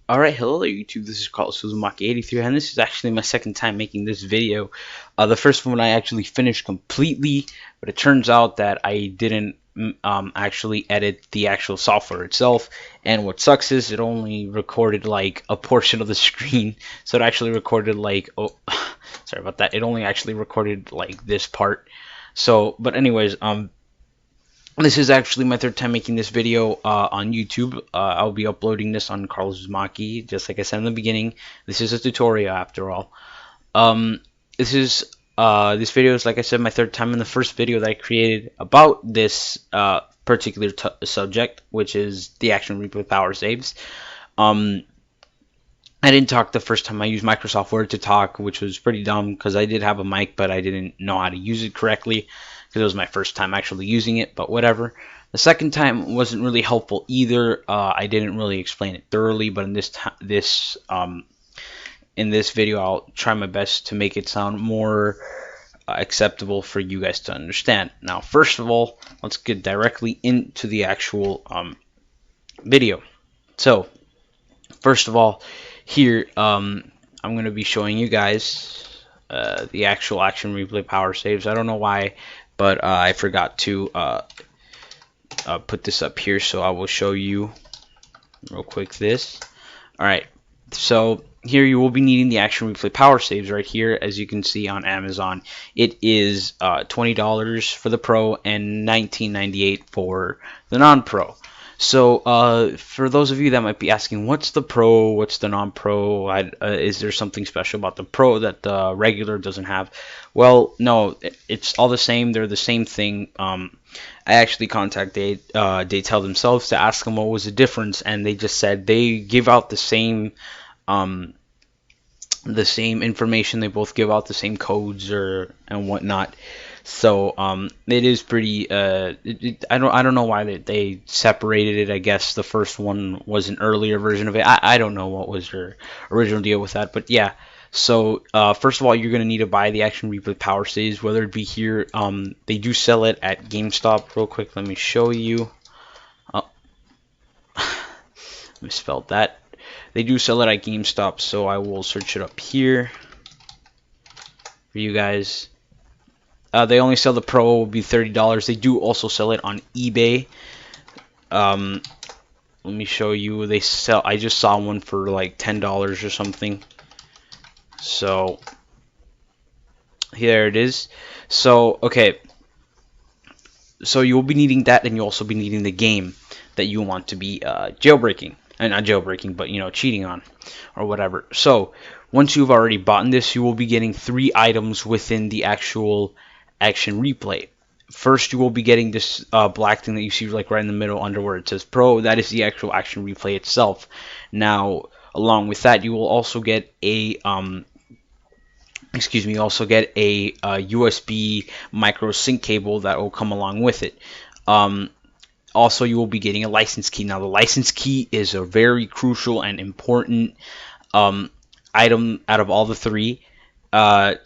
Alright, hello there YouTube, this is Carlos Suzumaki83 and this is actually my second time making this video. The first one I actually finished completely, but it turns out that I didn't actually edit the actual software itself, and what sucks is it only recorded like a portion of the screen, so it actually recorded like, oh, sorry about that, it only actually recorded like this part. So, but anyways, this is actually my third time making this video on YouTube. I'll be uploading this on Carlos Uzumaki, just like I said in the beginning. This is a tutorial after all. Um, this video is, like I said, my third time. In the first video that I created about this particular subject, which is the action replay power saves. I didn't talk the first time I used Microsoft Word to talk, which was pretty dumb because I did have a mic, but I didn't know how to use it correctly because it was my first time actually using it, but whatever. The second time wasn't really helpful either. I didn't really explain it thoroughly, but in this video, I'll try my best to make it sound more acceptable for you guys to understand. Now, first of all, let's get directly into the actual video. So, first of all, here I'm going to be showing you guys the actual action replay power saves. I don't know why, but I forgot to put this up here, so I will show you real quick this. Alright, so here you will be needing the action replay power saves right here. As you can see on Amazon, it is $20 for the Pro and $19.98 for the non-Pro. So for those of you that might be asking, what's the Pro, what's the non-Pro, is there something special about the Pro that the regular doesn't have? Well, no, it's all the same. They're the same thing. I actually contacted Daytel themselves to ask them what was the difference, and they just said they give out the same information. They both give out the same codes and whatnot. So it is pretty. I don't know why they separated it. I guess the first one was an earlier version of it. I don't know what was their original deal with that, but yeah. So first of all, you're gonna need to buy the Action Replay Power Saves, whether it be here. They do sell it at GameStop. Real quick, let me show you. Oh, misspelled that. They do sell it at GameStop, so I will search it up here for you guys. They only sell the Pro, will be $30. They do also sell it on eBay. Let me show you. They sell. I just saw one for like $10 or something. So here it is. So okay. So you will be needing that, and you'll also be needing the game that you want to be jailbreaking, and not jailbreaking, but cheating on, or whatever. So once you've already bought this, you will be getting 3 items within the actual action replay. First, you will be getting this black thing that you see like right in the middle under where it says Pro. That is the actual action replay itself. Now, along with that, you will also get a USB micro sync cable that will come along with it. Also, you will be getting a license key. Now, the license key is a very crucial and important item out of all the 3.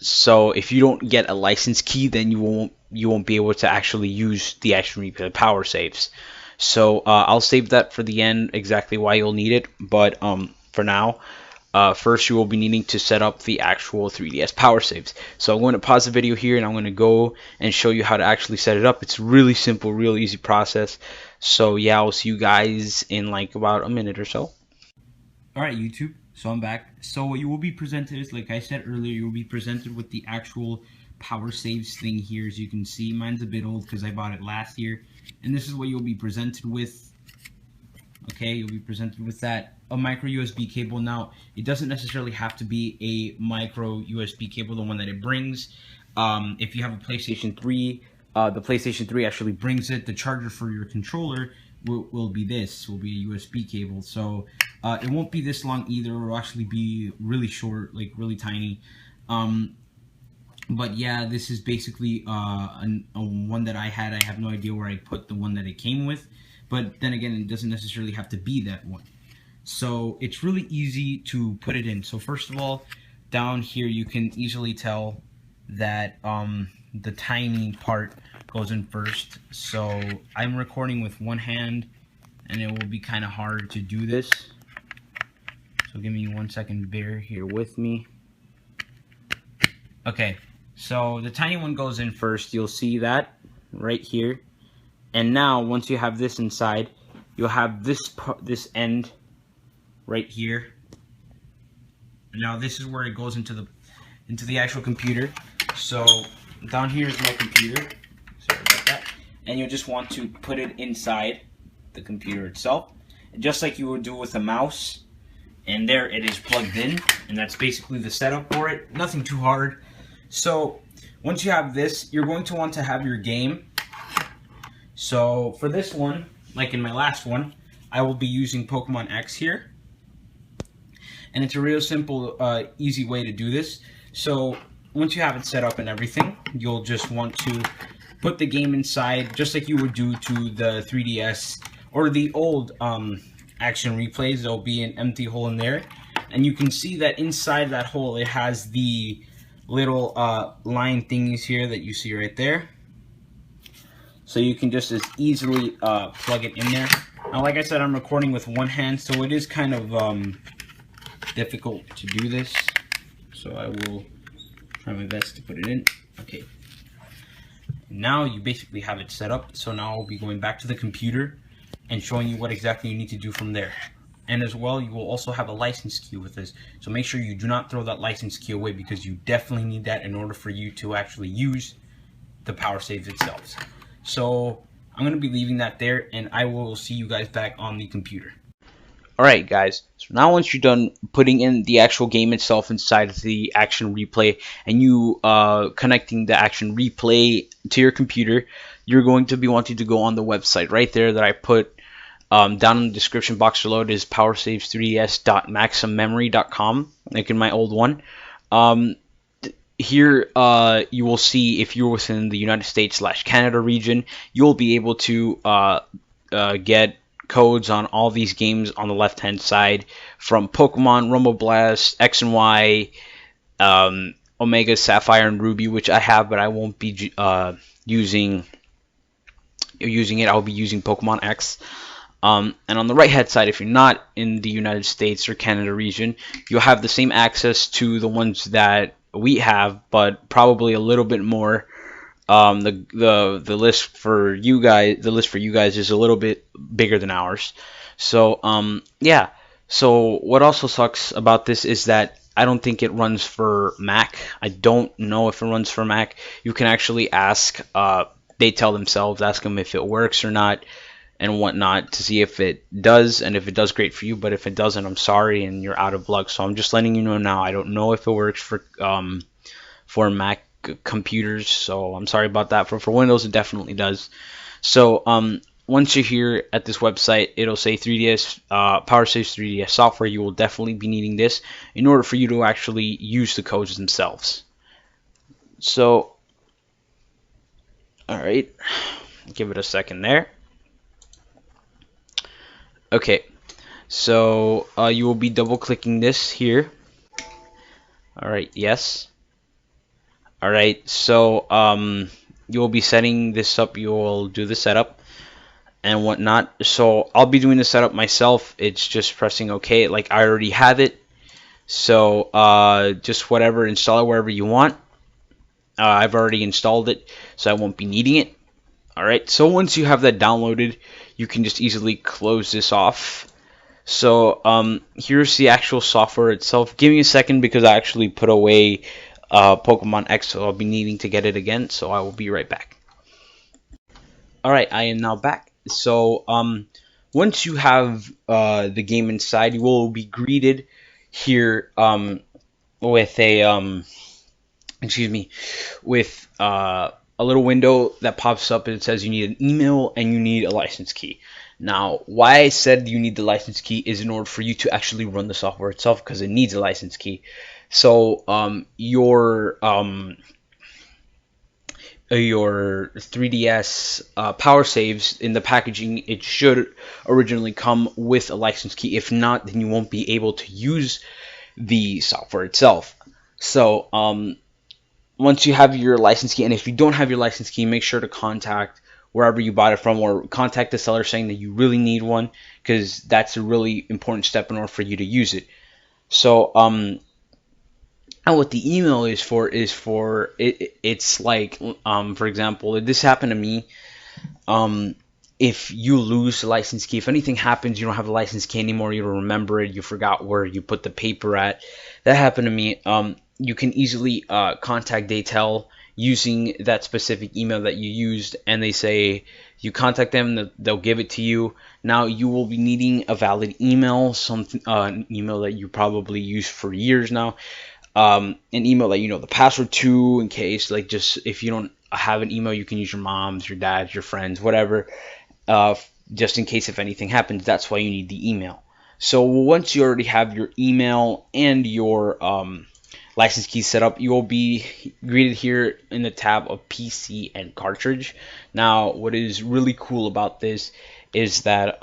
So if you don't get a license key, then you won't be able to actually use the action replay power saves. So I'll save that for the end, exactly why you'll need it. But for now, first you will be needing to set up the actual 3DS power saves. So I'm going to pause the video here, and I'm going to go and show you how to actually set it up. It's really simple, real easy process. So yeah, I'll see you guys in like about a minute or so. Alright YouTube, so I'm back. So what you will be presented is, like I said earlier, you will be presented with the actual power saves thing here. As you can see, mine's a bit old because I bought it last year. And this is what you'll be presented with. Okay, you'll be presented with that. A micro USB cable. Now, it doesn't necessarily have to be a micro USB cable, the one that it brings. If you have a PlayStation 3, the PlayStation 3 actually brings it. The charger for your controller will be this, will be a USB cable. So it won't be this long either. It'll actually be really short, like really tiny. But yeah, this is basically a one that I had. I have no idea where I put the one that it came with. But then again, it doesn't necessarily have to be that one. So it's really easy to put it in. So first of all, down here you can easily tell that the tiny part goes in first. So I'm recording with one hand, and it will be kind of hard to do this. So give me 1 second, bear here with me. Okay, so the tiny one goes in first. You'll see that right here. And now, once you have this inside, you'll have this end right here. And now this is where it goes into the actual computer. So down here is my computer. Sorry about that. And you'll just want to put it inside the computer itself, just like you would do with a mouse. And there it is plugged in, and that's basically the setup for it. Nothing too hard. So once you have this, you're going to want to have your game. So for this one, like in my last one, I will be using Pokemon X here. And it's a real simple, easy way to do this. So once you have it set up and everything, you'll just want to put the game inside, just like you would do to the 3DS or the old action replays. There'll be an empty hole in there. And you can see that inside that hole, it has the little line thingies here that you see right there. So you can just as easily plug it in there. Now, like I said, I'm recording with one hand, so it is kind of difficult to do this. So I will try my best to put it in. Okay. Now you basically have it set up. So now I'll be going back to the computer and showing you what exactly you need to do from there. And as well, you will also have a license key with this. So make sure you do not throw that license key away, because you definitely need that in order for you to actually use the PowerSaves itself. So I'm going to be leaving that there, and I will see you guys back on the computer. Alright guys, so now once you're done putting in the actual game itself inside the action replay, and you connecting the action replay to your computer, you're going to be wanting to go on the website right there that I put down in the description box below. It is powersaves3ds.maximummemory.com, like in my old one. Here you will see, if you're within the United States / Canada region, you'll be able to get codes on all these games on the left hand side, from Pokemon, Rumble Blast, X and Y, Omega, Sapphire, and Ruby, which I have, but I won't be using it. I'll be using Pokemon X. And on the right hand side, if you're not in the United States or Canada region, you'll have the same access to the ones that we have, but probably a little bit more. The list for you guys is a little bit bigger than ours. So yeah. So what also sucks about this is that I don't think it runs for Mac. I don't know if it runs for Mac. You can actually ask. They tell themselves, ask them if it works or not, and whatnot, to see if it does, and if it does, great for you. But if it doesn't, I'm sorry, and you're out of luck. So I'm just letting you know now. I don't know if it works for Mac computers, so I'm sorry about that. For Windows, it definitely does. So once you're here at this website, it'll say 3DS PowerSaves 3DS software. You will definitely be needing this in order for you to actually use the codes themselves. So, all right, give it a second there. Okay, so you will be double clicking this here. Alright, yes. Alright, so you will be setting this up. You will do the setup and whatnot. So I'll be doing the setup myself. It's just pressing OK. Like, I already have it. So just whatever, install it wherever you want. I've already installed it, so I won't be needing it. Alright, so once you have that downloaded, you can just easily close this off. So here's the actual software itself. Give me a second, because I actually put away Pokemon X, so I'll be needing to get it again. So I will be right back. Alright, I am now back. So once you have the game inside, you will be greeted here with a a little window that pops up, and it says you need an email and you need a license key. Now, why I said you need the license key is in order for you to actually run the software itself, because it needs a license key. So your 3DS PowerSaves, in the packaging, it should originally come with a license key. If not, then you won't be able to use the software itself. So once you have your license key, and if you don't have your license key, make sure to contact wherever you bought it from, or contact the seller saying that you really need one, because that's a really important step in order for you to use it. So and what the email is for it's like for example, this happened to me. um, if you lose the license key, if anything happens, you don't have the license key anymore, you don't remember it, you forgot where you put the paper at. That happened to me. You can easily contact Daytel using that specific email that you used, and they say you contact them, they'll give it to you. Now you will be needing a valid email, something an email that you probably used for years now, an email that you know the password to, in case, like, just if you don't have an email, you can use your mom's, your dad's, your friends, whatever, uh, just in case if anything happens. That's why you need the email. So once you already have your email and your license key set up, you will be greeted here in the tab of PC and cartridge. Now, what is really cool about this is that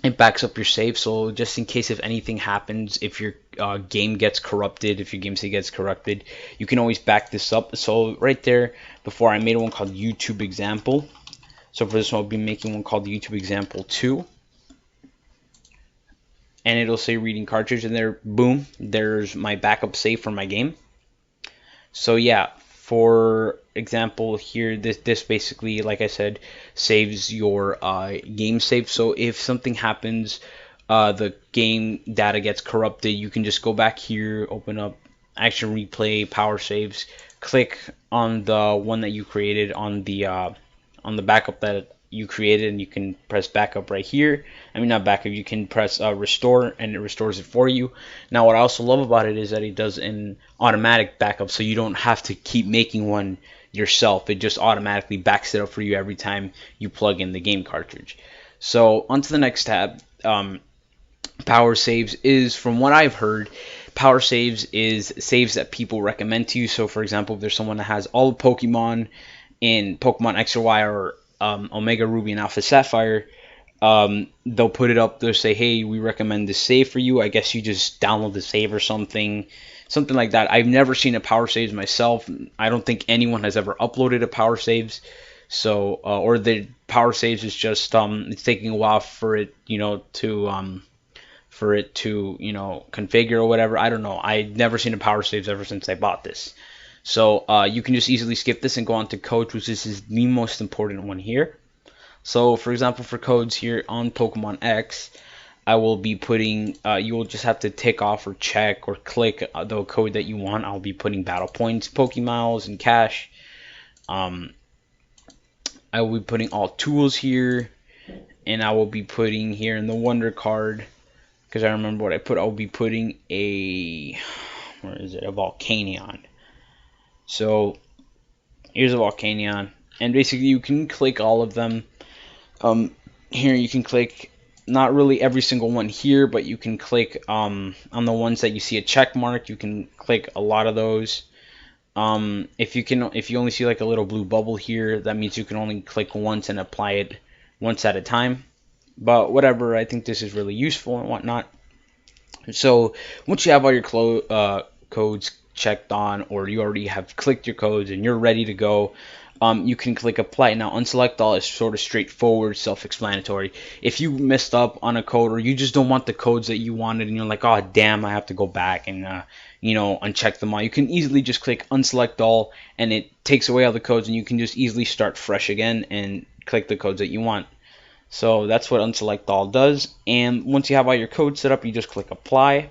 it backs up your save. So just in case if anything happens, if your game gets corrupted, if your game save gets corrupted, you can always back this up. So right there, before, I made one called YouTube example. So for this one, I'll be making one called YouTube example 2. And it'll say reading cartridge, and there, boom, there's my backup save for my game. So yeah, for example here, this basically, like I said, saves your game save. So if something happens, the game data gets corrupted, you can just go back here, open up Action Replay, PowerSaves, click on the one that you created on the backup that you created, and you can press backup right here. I mean, not backup, you can press restore, and it restores it for you. Now, what I also love about it is that it does an automatic backup, so you don't have to keep making one yourself. It just automatically backs it up for you every time you plug in the game cartridge. So onto the next tab. PowerSaves is, from what I've heard, PowerSaves is saves that people recommend to you. So for example, if there's someone that has all the Pokemon in Pokemon X or Y, or Omega Ruby and Alpha Sapphire, they'll put it up. They'll say, hey, we recommend this save for you. I guess you just download the save or something like that. I've never seen a PowerSaves myself. I don't think anyone has ever uploaded a PowerSaves. So or the PowerSaves is just it's taking a while for it, configure or whatever. I don't know. I've never seen a PowerSaves ever since I bought this. So you can just easily skip this and go on to codes, which is the most important one here. So for example, for codes here on Pokemon X, I will be putting, you will just have to tick off or check or click the code that you want. I'll be putting battle points, Pokémiles, and cash. I will be putting all tools here, and I will be putting here in the Wonder card, because I remember what I put. I'll be putting a Volcanion. So here's a Volcanion, and basically you can click all of them. Here you can click, not really every single one here, but you can click on the ones that you see a check mark. You can click a lot of those. If you only see like a little blue bubble here, that means you can only click once and apply it once at a time. But whatever, I think this is really useful and whatnot. So once you have all your codes checked on, or you already have clicked your codes and you're ready to go, you can click apply. Now, unselect all is sort of straightforward, self-explanatory. If you messed up on a code, or you just don't want the codes that you wanted, and you're like, oh damn, I have to go back and uncheck them all, you can easily just click unselect all, and it takes away all the codes, and you can just easily start fresh again and click the codes that you want. So that's what unselect all does. And once you have all your codes set up, you just click apply,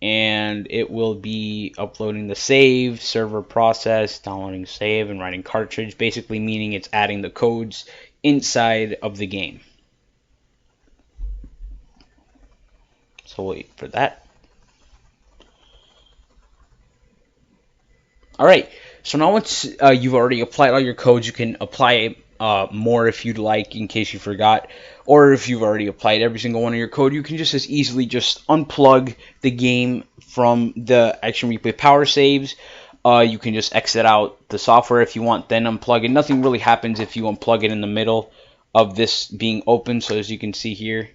and it will be uploading the save, server process, downloading save, and writing cartridge, basically meaning it's adding the codes inside of the game. So wait for that. Alright, so now once you've already applied all your codes, you can apply more if you'd like, in case you forgot. Or if you've already applied every single one of your code, you can just as easily just unplug the game from the Action Replay PowerSaves. You can just exit out the software if you want, then unplug it. Nothing really happens if you unplug it in the middle of this being open. So as you can see here,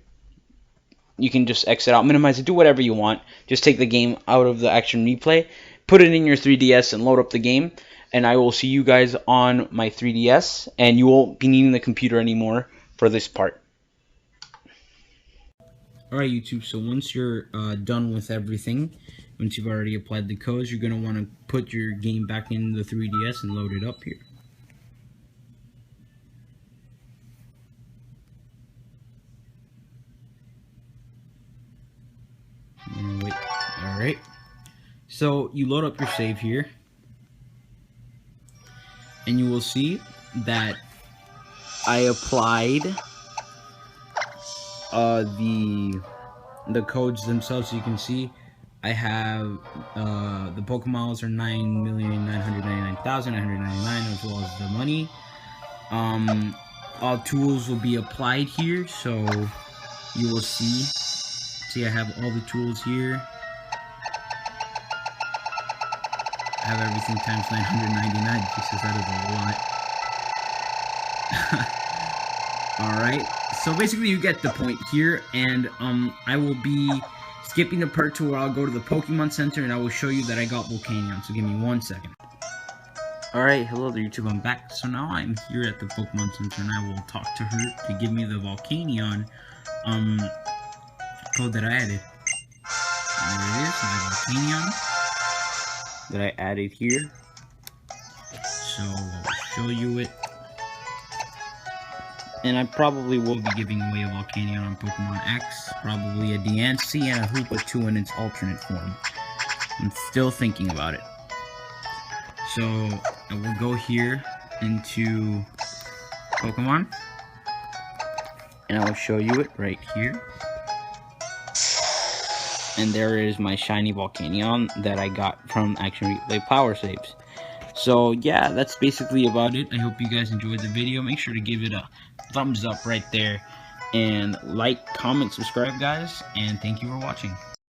you can just exit out, minimize it, do whatever you want. Just take the game out of the Action Replay, put it in your 3DS, and load up the game. And I will see you guys on my 3DS, and you won't be needing the computer anymore for this part. Alright YouTube, so once you're done with everything, once you've already applied the codes, you're going to want to put your game back in the 3DS and load it up here. Wait, alright. So you load up your save here, and you will see that I applied the codes themselves. So you can see I have the Pokemons are 9,999,999 as well as the money. All tools will be applied here, so you will see. See, I have all the tools here. I have everything times 999. Jesus, that is a lot. Alright, so basically you get the point here, and I will be skipping the part to where I'll go to the Pokemon Center and I will show you that I got Volcanion, so give me 1 second. Alright, hello there YouTube, I'm back. So now I'm here at the Pokemon Center and I will talk to her to give me the Volcanion code that I added. There it is, my Volcanion that I added here. So I'll show you it. And I probably will be giving away a Volcanion on Pokemon X, probably a Diancie and a Hoopa 2 in its alternate form. I'm still thinking about it. So I will go here into Pokemon, and I will show you it right here. And there is my shiny Volcanion that I got from Action Replay PowerSaves. So yeah, that's basically about it. I hope you guys enjoyed the video. Make sure to give it a thumbs up right there, and like, comment, subscribe guys, and thank you for watching.